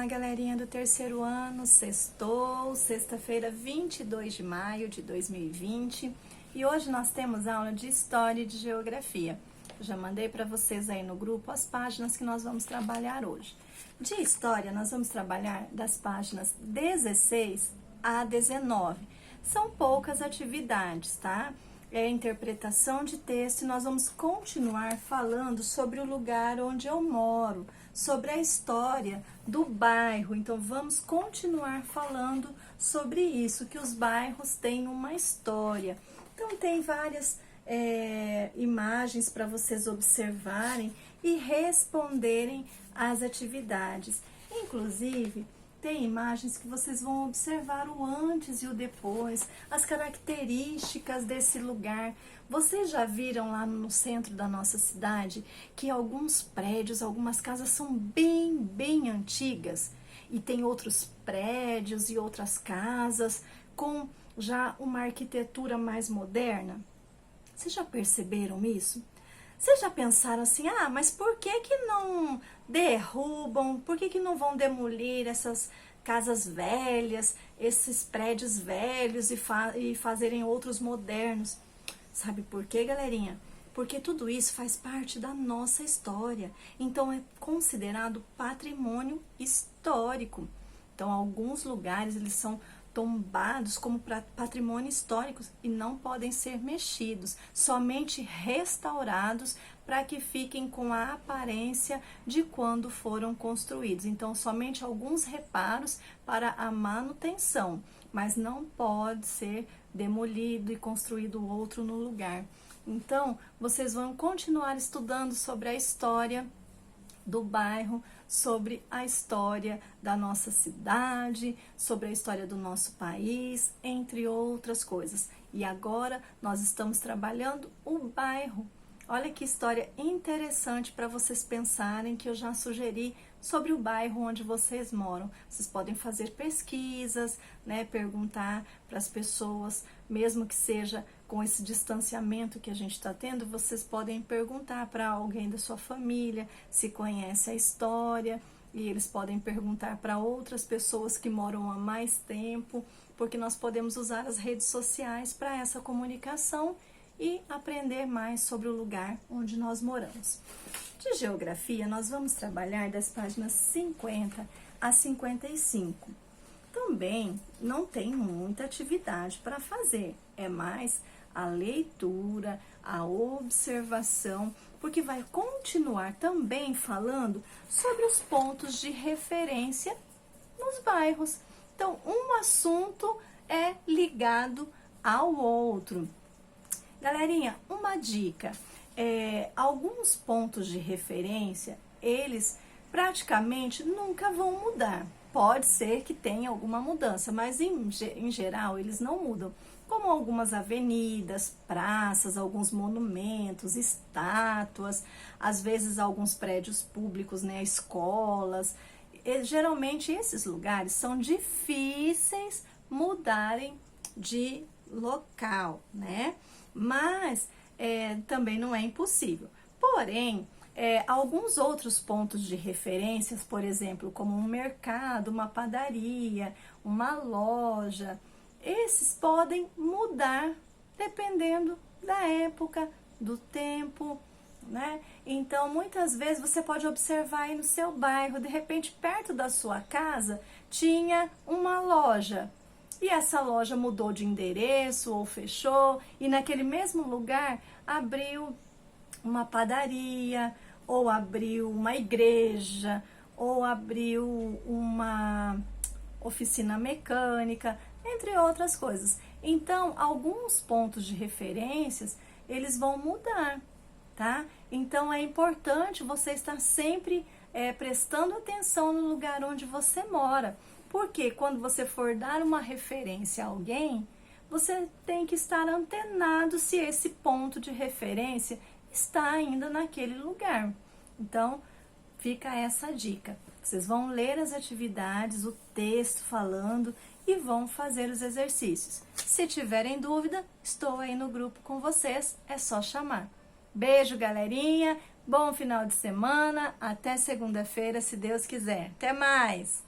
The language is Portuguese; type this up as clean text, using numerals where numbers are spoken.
Olá, galerinha do terceiro ano, sextou, sexta-feira, 22 de maio de 2020, e hoje nós temos aula de História e de Geografia. Eu já mandei para vocês aí no grupo as páginas que nós vamos trabalhar hoje. De História, nós vamos trabalhar das páginas 16 a 19. São poucas atividades, tá? É interpretação de texto e nós vamos continuar falando sobre o lugar onde eu moro, sobre a história do bairro. Então vamos continuar falando sobre isso, que os bairros têm uma história. Então tem várias imagens para vocês observarem e responderem às atividades. Inclusive, tem imagens que vocês vão observar o antes e o depois, as características desse lugar. Vocês já viram lá no centro da nossa cidade que alguns prédios, algumas casas são bem antigas e tem outros prédios e outras casas com já uma arquitetura mais moderna? Vocês já perceberam isso? Vocês já pensaram assim, mas por que não derrubam, por que não vão demolir essas casas velhas, esses prédios velhos e fazerem outros modernos? Sabe por quê, galerinha? Porque tudo isso faz parte da nossa história, então é considerado patrimônio histórico. Então alguns lugares eles são tombados como patrimônio histórico e não podem ser mexidos, somente restaurados para que fiquem com a aparência de quando foram construídos. Então, somente alguns reparos para a manutenção, mas não pode ser demolido e construído outro no lugar. Então, vocês vão continuar estudando sobre a história do bairro, sobre a história da nossa cidade, sobre a história do nosso país, entre outras coisas. E agora nós estamos trabalhando o bairro. Olha que história interessante para vocês pensarem, que eu já sugeri sobre o bairro onde vocês moram. Vocês podem fazer pesquisas, né, perguntar para as pessoas, mesmo que seja com esse distanciamento que a gente está tendo, vocês podem perguntar para alguém da sua família se conhece a história, e eles podem perguntar para outras pessoas que moram há mais tempo, porque nós podemos usar as redes sociais para essa comunicação e aprender mais sobre o lugar onde nós moramos. De geografia, nós vamos trabalhar das páginas 50 a 55. Também não tem muita atividade para fazer, é mais a leitura, a observação, porque vai continuar também falando sobre os pontos de referência nos bairros. Então, um assunto é ligado ao outro. Galerinha, uma dica, alguns pontos de referência, eles praticamente nunca vão mudar. Pode ser que tenha alguma mudança, mas em geral eles não mudam. Como algumas avenidas, praças, alguns monumentos, estátuas, às vezes alguns prédios públicos, né, escolas. Geralmente esses lugares são difíceis mudarem de local, né? Mas também não é impossível. Porém, alguns outros pontos de referências, por exemplo, como um mercado, uma padaria, uma loja, esses podem mudar dependendo da época, do tempo, né? Então, muitas vezes você pode observar aí no seu bairro, de repente, perto da sua casa, tinha uma loja. E essa loja mudou de endereço ou fechou, e naquele mesmo lugar abriu uma padaria, ou abriu uma igreja, ou abriu uma oficina mecânica, entre outras coisas. Então, alguns pontos de referências, eles vão mudar, tá? Então, é importante você estar sempre prestando atenção no lugar onde você mora. Porque quando você for dar uma referência a alguém, você tem que estar antenado se esse ponto de referência está ainda naquele lugar. Então, fica essa dica. Vocês vão ler as atividades, o texto falando e vão fazer os exercícios. Se tiverem dúvida, estou aí no grupo com vocês, é só chamar. Beijo, galerinha, bom final de semana, até segunda-feira, se Deus quiser. Até mais!